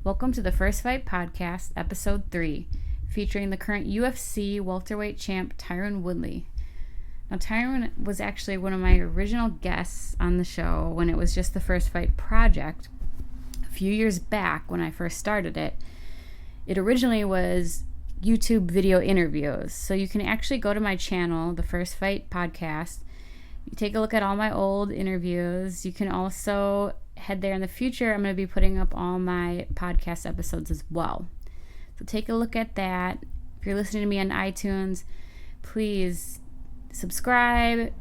Welcome to the First Fight Podcast, Episode 3, featuring the current UFC welterweight champ Tyron Woodley. Now, Tyron was actually one of my original guests on the show when it was just the First Fight Project. A few years back when I first started it, it originally was YouTube video interviews. So you can actually go to my channel, the First Fight Podcast. You take a look at all my old interviews. You can also head there in the future. I'm going to be putting up all my podcast episodes as well. So take a look at that. If you're listening to me on iTunes, please subscribe,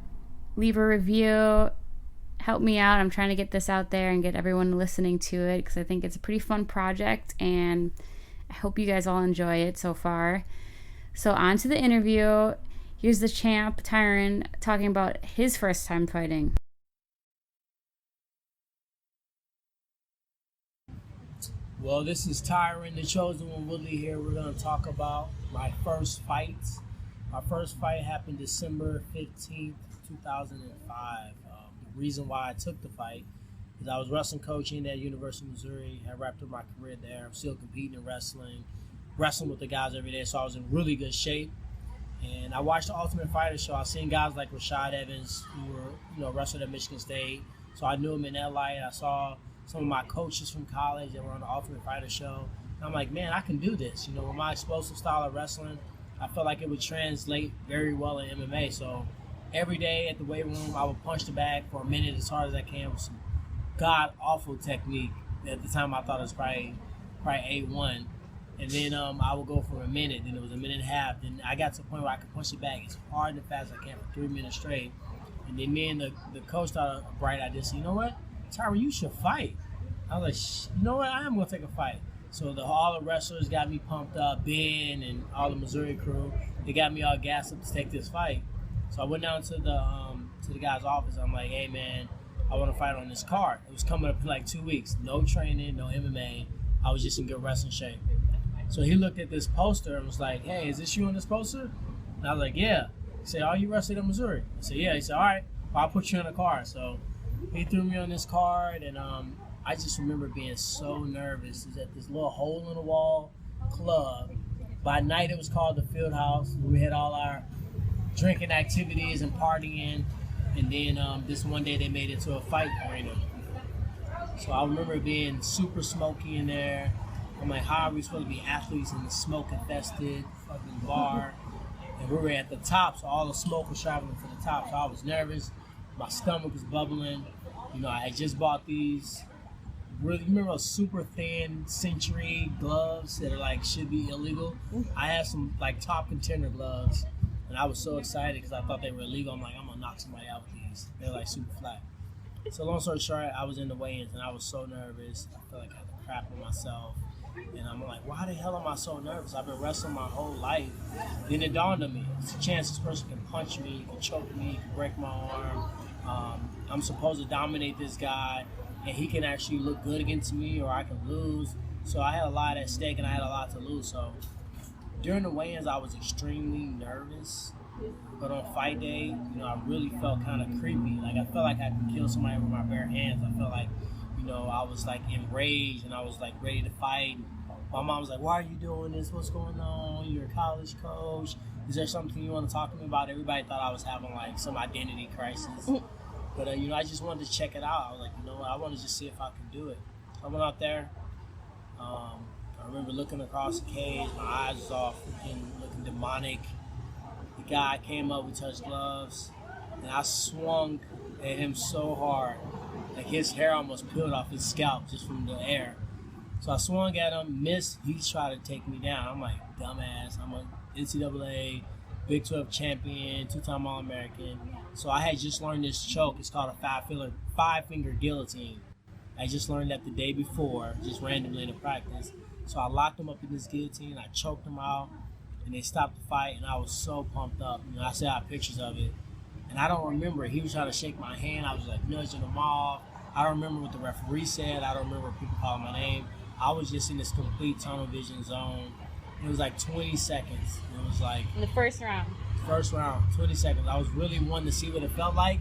leave a review, help me out. I'm trying to get this out there and get everyone listening to it because I think it's a pretty fun project and I hope you guys all enjoy it so far. So on to the interview. Here's the champ, Tyron, talking about his first time fighting. Well, this is Tyron, the chosen one, Woodley here. We're going to talk about my first fight. My first fight happened December 15th, 2005. The reason why I took the fight is I was wrestling coaching at University of Missouri. I wrapped up my career there. I'm still competing in wrestling with the guys every day, so I was in really good shape. And I watched the Ultimate Fighter show. I seen guys like Rashad Evans who were, wrestled at Michigan State. So I knew him in that light. I saw some of my coaches from college that were on the Ultimate Fighter show. And I'm like, man, I can do this. With my explosive style of wrestling, I felt like it would translate very well in MMA. So every day at the weight room, I would punch the bag for a minute as hard as I can with some god-awful technique. At the time, I thought it was probably A1. And then I would go for a minute, then it was a minute and a half. Then I got to the point where I could punch it back as hard and fast as I can for 3 minutes straight. And then me and the coach thought a bright idea. So, you know what? Tyron, you should fight. I was like, you know what? I am going to take a fight. So all the wrestlers got me pumped up, Ben and all the Missouri crew. They got me all gassed up to take this fight. So I went down to the guy's office. I'm like, hey, man, I want to fight on this card. It was coming up in like 2 weeks. No training, no MMA. I was just in good wrestling shape. So he looked at this poster and was like, hey, is this you on this poster? And I was like, yeah. He said, oh, you wrestled in Missouri? I said, yeah. He said, all right, well, I'll put you on the card. So he threw me on this card, and I just remember being so nervous. It was at this little hole-in-the-wall club. By night, it was called the Field House. We had all our drinking activities and partying. And then this one day, they made it to a fight arena. So I remember it being super smoky in there. I'm like, how are we supposed to be athletes in the smoke-infested fucking bar? And we were at the top, so all the smoke was traveling to the top. So I was nervous. My stomach was bubbling. I had just bought these really, you remember those super thin Century gloves that are like should be illegal? I had some like top contender gloves, and I was so excited because I thought they were illegal. I'm like, I'm gonna knock somebody out with these. They're like super flat. So long story short, I was in the weigh-ins and I was so nervous. I felt like I had to crap on myself. And I'm like, why the hell am I so nervous? I've been wrestling my whole life. Then it dawned on me, it's a chance this person can punch me, can choke me, can break my arm. I'm supposed to dominate this guy, and he can actually look good against me, or I can lose. So I had a lot at stake, and I had a lot to lose. So during the weigh-ins, I was extremely nervous. But on fight day, I really felt kind of creepy. Like I felt like I could kill somebody with my bare hands. I felt like I was like enraged and I was like ready to fight. My mom was like, why are you doing this? What's going on? You're a college coach. Is there something you want to talk to me about? Everybody thought I was having like some identity crisis. But, I just wanted to check it out. I was like, what? I want to just see if I can do it. I went out there. I remember looking across the cage. My eyes was all freaking looking demonic. The guy came up, we touched gloves. And I swung at him so hard. Like his hair almost peeled off his scalp just from the air. So I swung at him, missed. He tried to take me down. I'm like, dumbass. I'm a NCAA Big 12 champion, 2-time All-American. So I had just learned this choke. It's called a five-finger guillotine. I just learned that the day before, just randomly in a practice. So I locked him up in this guillotine. I choked him out, and they stopped the fight, and I was so pumped up. I still have pictures of it. And I don't remember. He was trying to shake my hand. I was like nudging him off. I don't remember what the referee said. I don't remember people calling my name. I was just in this complete tunnel vision zone. It was like 20 seconds. It was like... In the first round. 20 seconds. I was really wanting to see what it felt like.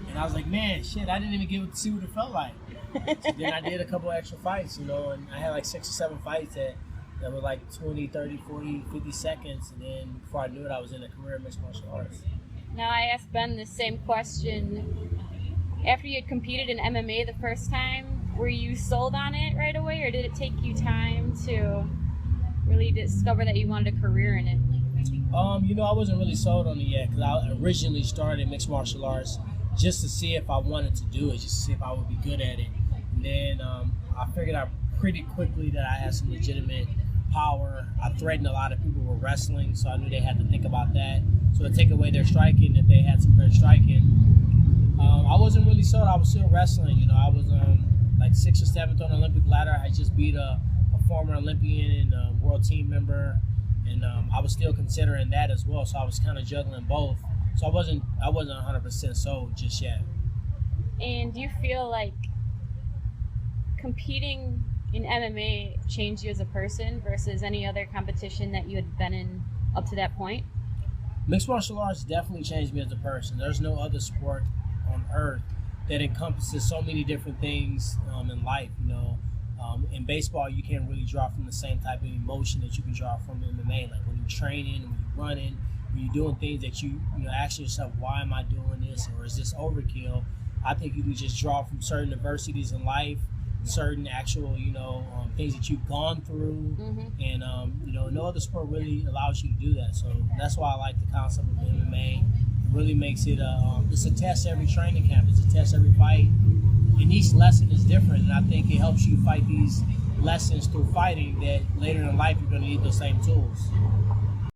And I was like, man, shit, I didn't even get to see what it felt like. Then I did a couple extra fights, and I had like 6 or 7 fights that were like 20, 30, 40, 50 seconds, and then before I knew it, I was in a career in mixed martial arts. Now, I asked Ben the same question. After you had competed in MMA the first time, were you sold on it right away, or did it take you time to really discover that you wanted a career in it? I wasn't really sold on it yet, because I originally started mixed martial arts just to see if I wanted to do it, just to see if I would be good at it. And then I figured out pretty quickly that I had some legitimate power. I threatened a lot of people with wrestling, so I knew they had to think about that. So to take away their striking, if they had some good striking, I wasn't really sold. I was still wrestling. I was like 6th or 7th on the Olympic ladder. I just beat a former Olympian and world team member, and I was still considering that as well. So I was kind of juggling both. So I wasn't 100% sold just yet. And do you feel like competing in MMA changed you as a person versus any other competition that you had been in up to that point? Mixed martial arts definitely changed me as a person. There's no other sport on earth that encompasses so many different things in life. In baseball, you can't really draw from the same type of emotion that you can draw from MMA. Like when you're training, when you're running, when you're doing things that you ask yourself, why am I doing this, or is this overkill? I think you can just draw from certain adversities in life, certain actual things that you've gone through, and no other sport really allows you to do that. So that's why I like the concept of MMA. It really makes it it's a test every training camp. It's a test every fight, and each lesson is different, and I think it helps you fight these lessons through fighting that later in life you're going to need those same tools.